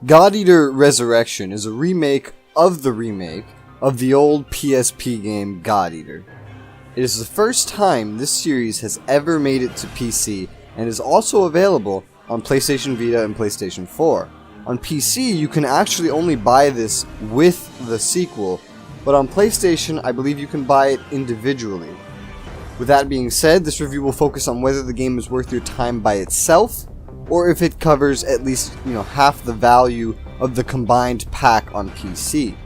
God Eater Resurrection is a remake of the old PSP game God Eater. It is the first time this series has ever made it to PC and is also available on PlayStation Vita and PlayStation 4. On PC, you can actually only buy this with the sequel, but on PlayStation, I believe you can buy it individually. With that being said, this review will focus on whether the game is worth your time by itself, or if it covers at least, half the value of the combined pack on PC.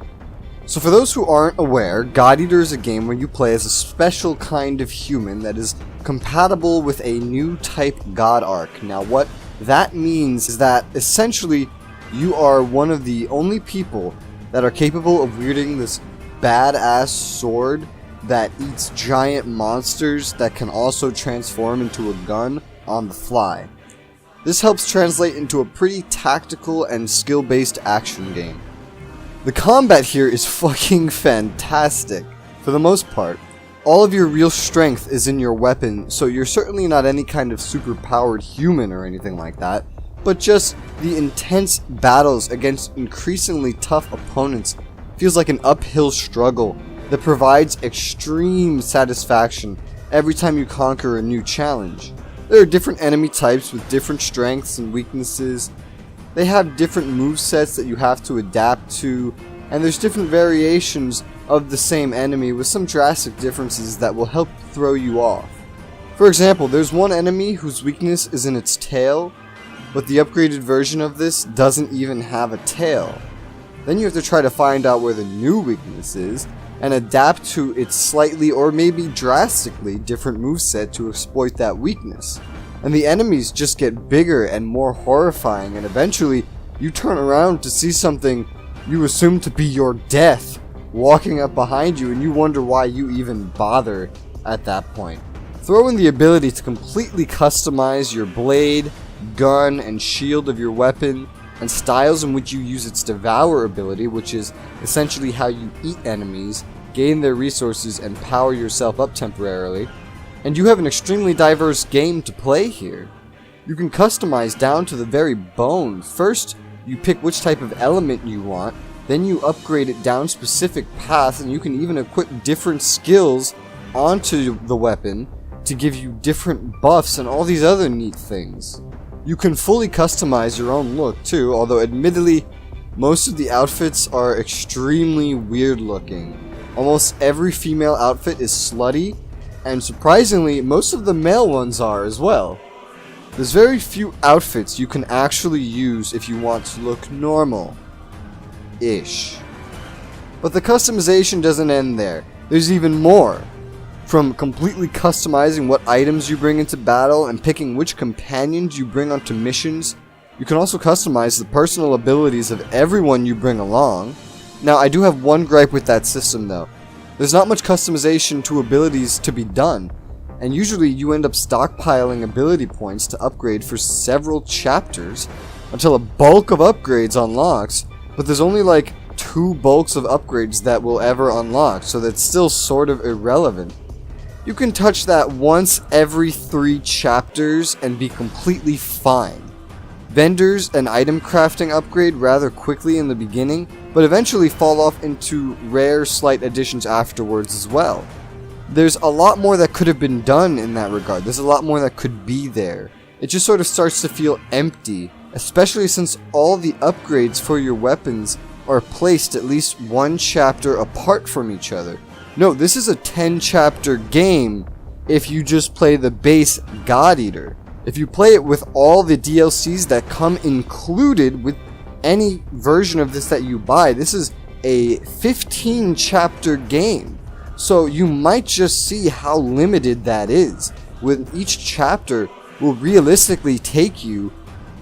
So for those who aren't aware, God Eater is a game where you play as a special kind of human that is compatible with a new type God arc. Now what that means is that essentially you are one of the only people that are capable of wielding this badass sword that eats giant monsters that can also transform into a gun on the fly. This helps translate into a pretty tactical and skill-based action game. The combat here is fucking fantastic. For the most part, all of your real strength is in your weapon, so you're certainly not any kind of super-powered human or anything like that, but just the intense battles against increasingly tough opponents feels like an uphill struggle that provides extreme satisfaction every time you conquer a new challenge. There are different enemy types with different strengths and weaknesses. They have different movesets that you have to adapt to, and there's different variations of the same enemy with some drastic differences that will help throw you off. For example, there's one enemy whose weakness is in its tail, but the upgraded version of this doesn't even have a tail. Then you have to try to find out where the new weakness is, and adapt to its slightly or maybe drastically different moveset to exploit that weakness. And the enemies just get bigger and more horrifying, and eventually you turn around to see something you assume to be your death walking up behind you, and you wonder why you even bother at that point. Throw in the ability to completely customize your blade, gun, and shield of your weapon, and styles in which you use its Devour ability, which is essentially how you eat enemies, gain their resources, and power yourself up temporarily, and you have an extremely diverse game to play here. You can customize down to the very bone. First, you pick which type of element you want, then you upgrade it down specific paths, and you can even equip different skills onto the weapon to give you different buffs and all these other neat things. You can fully customize your own look too, although admittedly, most of the outfits are extremely weird looking. Almost every female outfit is slutty, and surprisingly, most of the male ones are as well. There's very few outfits you can actually use if you want to look normal-ish. But the customization doesn't end there. There's even more. From completely customizing what items you bring into battle and picking which companions you bring onto missions, you can also customize the personal abilities of everyone you bring along. Now, I do have one gripe with that system though. There's not much customization to abilities to be done, and usually you end up stockpiling ability points to upgrade for several chapters until a bulk of upgrades unlocks, but there's only like 2 bulks of upgrades that will ever unlock, so that's still sort of irrelevant. You can touch that once every 3 chapters and be completely fine. Vendors and item crafting upgrade rather quickly in the beginning, but eventually fall off into rare slight additions afterwards as well. There's a lot more that could have been done in that regard. There's a lot more that could be there. It just sort of starts to feel empty, especially since all the upgrades for your weapons are placed at least 1 chapter apart from each other. No, this is a 10-chapter game if you just play the base God Eater. If you play it with all the DLCs that come included with any version of this that you buy, this is a 15-chapter game. So you might just see how limited that is. With each chapter will realistically take you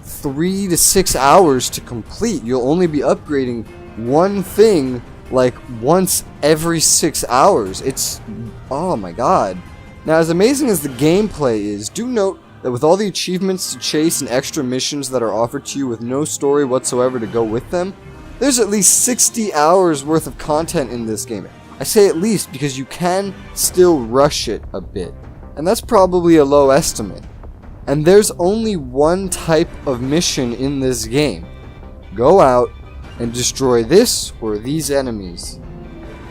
3 to 6 hours to complete. You'll only be upgrading one thing like once every 6 hours. It's, oh my god. Now, as amazing as the gameplay is, do note that with all the achievements to chase and extra missions that are offered to you with no story whatsoever to go with them, there's at least 60 hours worth of content in this game. I say at least because you can still rush it a bit, and that's probably a low estimate. And there's only one type of mission in this game. go out and destroy this or these enemies.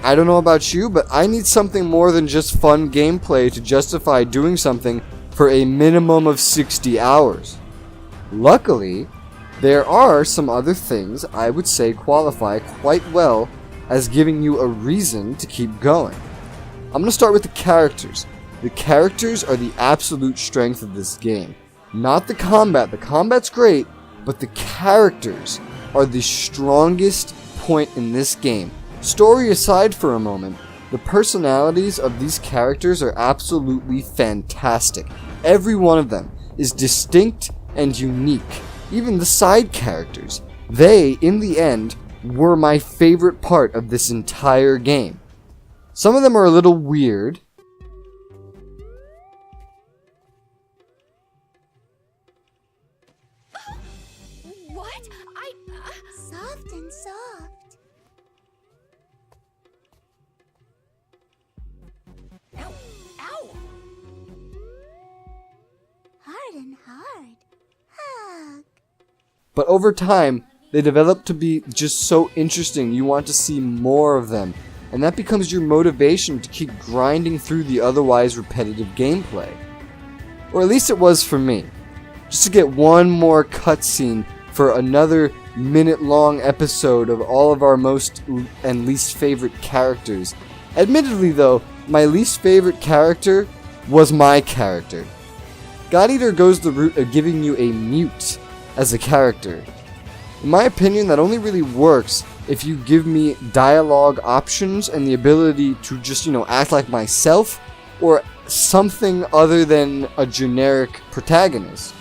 I don't know about you, but I need something more than just fun gameplay to justify doing something for a minimum of 60 hours. Luckily, there are some other things I would say qualify quite well as giving you a reason to keep going. I'm going to start with the characters. The characters are the absolute strength of this game. Not the combat. The combat's great, but the characters are the strongest point in this game. Story aside for a moment, the personalities of these characters are absolutely fantastic. Every one of them is distinct and unique. Even the side characters. They, in the end, were my favorite part of this entire game. Some of them are a little weird. What? Soft and soft. Ow! Ow! Hard and hard. Hug. But over time, they develop to be just so interesting, you want to see more of them. And that becomes your motivation to keep grinding through the otherwise repetitive gameplay. Or at least it was for me. Just to get one more cutscene for another minute-long episode of all of our most and least favorite characters. Admittedly though, my least favorite character was my character. God Eater goes the route of giving you a mute as a character. In my opinion, that only really works if you give me dialogue options and the ability to just, act like myself or something other than a generic protagonist.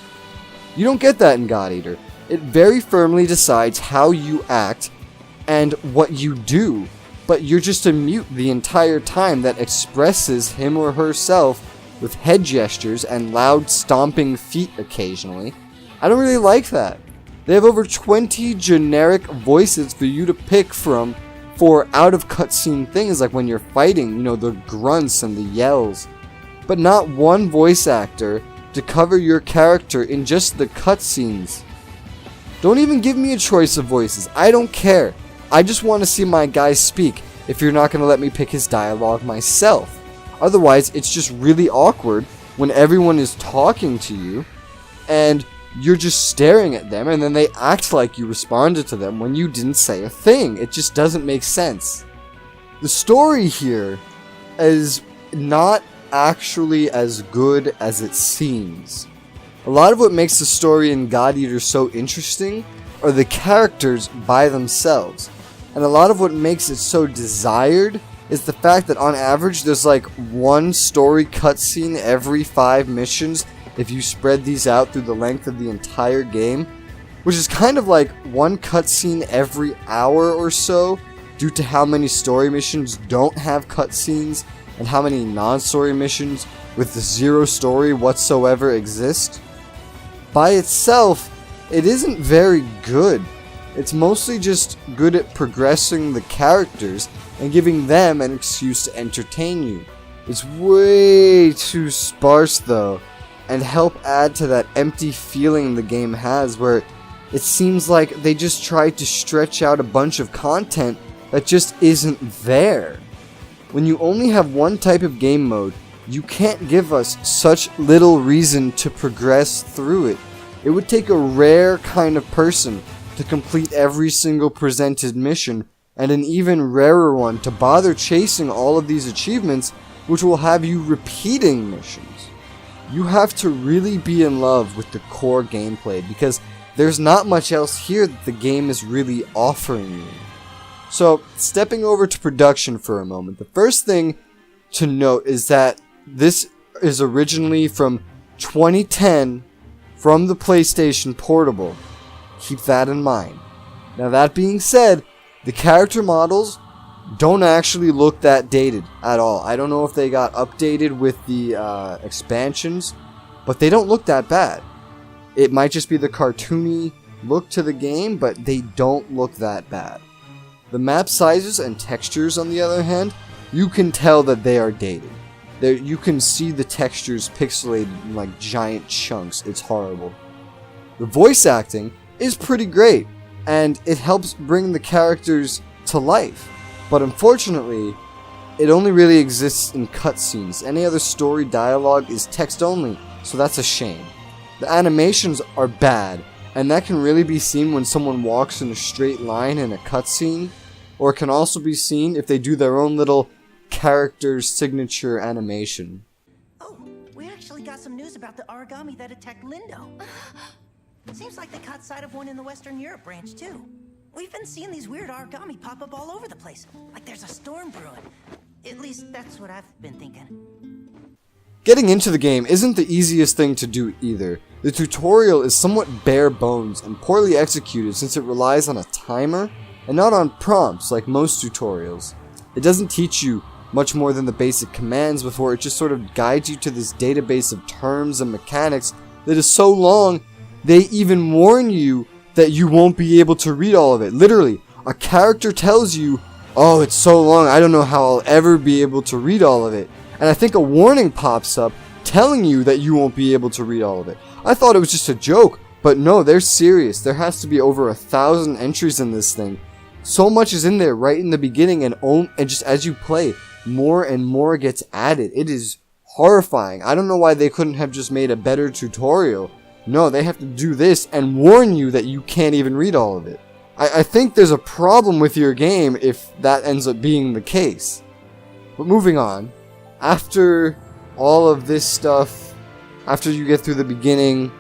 You don't get that in God Eater. It very firmly decides how you act and what you do, but you're just a mute the entire time that expresses him or herself with head gestures and loud stomping feet occasionally. I don't really like that. They have over 20 generic voices for you to pick from for out of cutscene things like when you're fighting, the grunts and the yells. But not one voice actor to cover your character in just the cutscenes. Don't even give me a choice of voices. I don't care. I just want to see my guy speak if you're not going to let me pick his dialogue myself. Otherwise, it's just really awkward when everyone is talking to you and you're just staring at them and then they act like you responded to them when you didn't say a thing. It just doesn't make sense. The story here is not actually as good as it seems. A lot of what makes the story in God Eater so interesting are the characters by themselves. And a lot of what makes it so desired is the fact that on average there's like one story cutscene every 5 missions if you spread these out through the length of the entire game, which is kind of like one cutscene every hour or so due to how many story missions don't have cutscenes and how many non-story missions with zero story whatsoever exist. By itself, it isn't very good. It's mostly just good at progressing the characters and giving them an excuse to entertain you. It's way too sparse though, and help add to that empty feeling the game has where it seems like they just tried to stretch out a bunch of content that just isn't there. When you only have one type of game mode, you can't give us such little reason to progress through it. It would take a rare kind of person to complete every single presented mission, and an even rarer one to bother chasing all of these achievements, which will have you repeating missions. You have to really be in love with the core gameplay because there's not much else here that the game is really offering you. So, stepping over to production for a moment, the first thing to note is that this is originally from 2010 from the PlayStation Portable. Keep that in mind. Now that being said, the character models don't actually look that dated at all. I don't know if they got updated with the expansions, but they don't look that bad. It might just be the cartoony look to the game, but they don't look that bad. The map sizes and textures, on the other hand, you can tell that they are dated. You can see the textures pixelated in like giant chunks. It's horrible. The voice acting is pretty great. and it helps bring the characters to life. But unfortunately, it only really exists in cutscenes. Any other story dialogue is text only, so that's a shame. The animations are bad, and that can really be seen when someone walks in a straight line in a cutscene, or it can also be seen if they do their own little character's signature animation. Oh, we actually got some news about the origami that attacked Lindo. Seems like they caught sight of one in the Western Europe branch, too. We've been seeing these weird origami pop up all over the place, like there's a storm brewing. At least that's what I've been thinking. Getting into the game isn't the easiest thing to do either. The tutorial is somewhat bare bones and poorly executed since it relies on a timer and not on prompts like most tutorials. It doesn't teach you much more than the basic commands before it just sort of guides you to this database of terms and mechanics that is so long they even warn you that you won't be able to read all of it. Literally, a character tells you, "Oh, it's so long, I don't know how I'll ever be able to read all of it." And I think a warning pops up telling you that you won't be able to read all of it. I thought it was just a joke, but no, they're serious. There has to be over 1,000 entries in this thing. So much is in there right in the beginning, and just as you play, more and more gets added. It is horrifying. I don't know why they couldn't have just made a better tutorial. No, they have to do this and warn you that you can't even read all of it. I think there's a problem with your game if that ends up being the case. But moving on, after all of this stuff, after you get through the beginning,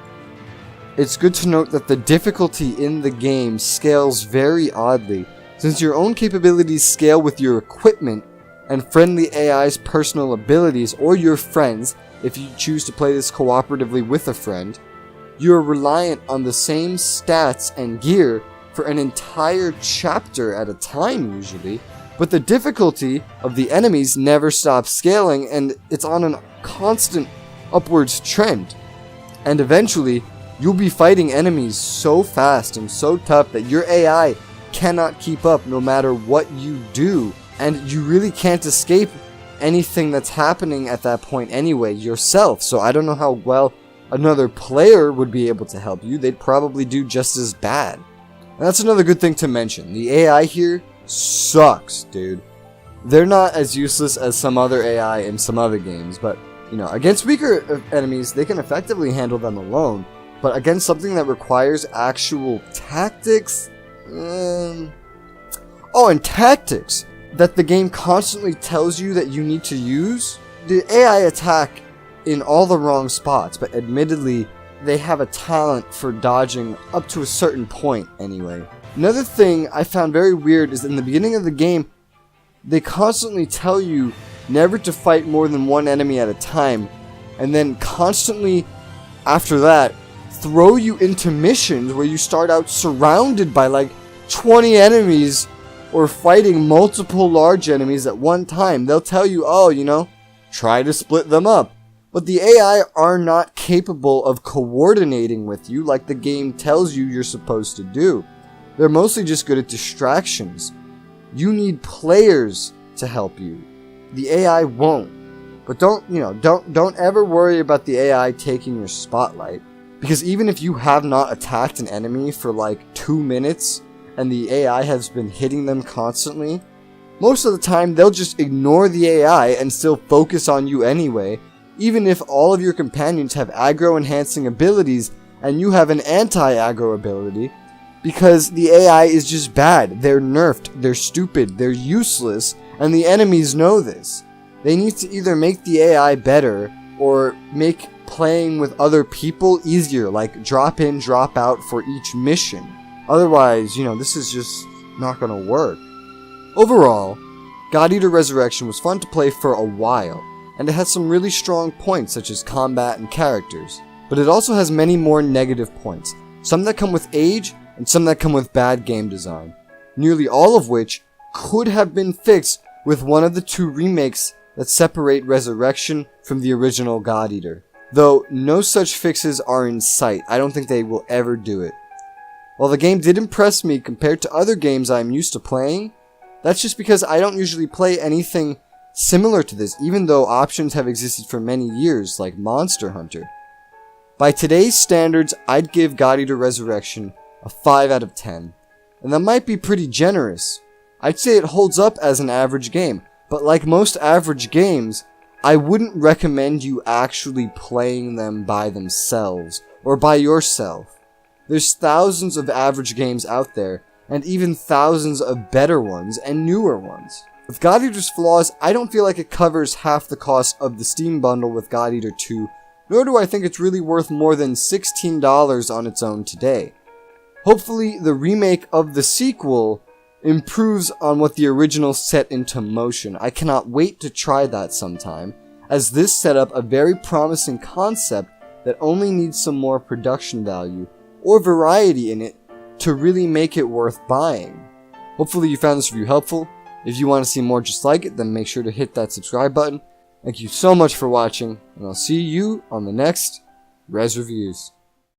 it's good to note that the difficulty in the game scales very oddly, since your own capabilities scale with your equipment and friendly AI's personal abilities, or your friends, if you choose to play this cooperatively with a friend. You are reliant on the same stats and gear for an entire chapter at a time usually, but the difficulty of the enemies never stops scaling, and it's on a constant upwards trend. And eventually, you'll be fighting enemies so fast and so tough that your AI cannot keep up no matter what you do, and you really can't escape anything that's happening at that point anyway yourself. So I don't know how well another player would be able to help you. They'd probably do just as bad. And that's another good thing to mention. The AI here sucks, dude. They're not as useless as some other AI in some other games, but, you know, against weaker enemies, they can effectively handle them alone. But against something that requires actual tactics, and tactics that the game constantly tells you that you need to use, the AI attack in all the wrong spots, but admittedly, they have a talent for dodging up to a certain point anyway. Another thing I found very weird is in the beginning of the game, they constantly tell you never to fight more than one enemy at a time, and then constantly after that, throw you into missions where you start out surrounded by like 20 enemies or fighting multiple large enemies at one time. They'll tell you, oh, you know, try to split them up. But the AI are not capable of coordinating with you like the game tells you you're supposed to do. They're mostly just good at distractions. You need players to help you. The AI won't. But don't ever worry about the AI taking your spotlight. Because even if you have not attacked an enemy for like 2 minutes and the AI has been hitting them constantly, most of the time they'll just ignore the AI and still focus on you anyway, even if all of your companions have aggro enhancing abilities and you have an anti-aggro ability, because the AI is just bad. They're nerfed, they're stupid, they're useless, and the enemies know this. They need to either make the AI better or make playing with other people easier, like drop in, drop out for each mission. Otherwise, this is just not gonna work. Overall, God Eater Resurrection was fun to play for a while, and it has some really strong points such as combat and characters, but it also has many more negative points, some that come with age and some that come with bad game design, nearly all of which could have been fixed with one of the 2 remakes that separate Resurrection from the original God Eater. Though no such fixes are in sight, I don't think they will ever do it. While the game did impress me compared to other games I'm used to playing, that's just because I don't usually play anything similar to this, even though options have existed for many years, like Monster Hunter. By today's standards, I'd give God Eater Resurrection a 5 out of 10. and that might be pretty generous. I'd say it holds up as an average game, but like most average games, I wouldn't recommend you actually playing them by themselves, or by yourself. There's thousands of average games out there, and even thousands of better ones and newer ones. With God Eater's flaws, I don't feel like it covers half the cost of the Steam bundle with God Eater 2, nor do I think it's really worth more than $16 on its own today. Hopefully, the remake of the sequel improves on what the original set into motion. I cannot wait to try that sometime, as this set up a very promising concept that only needs some more production value or variety in it to really make it worth buying. Hopefully you found this review helpful. If you want to see more just like it, then make sure to hit that subscribe button. Thank you so much for watching, and I'll see you on the next Res Reviews.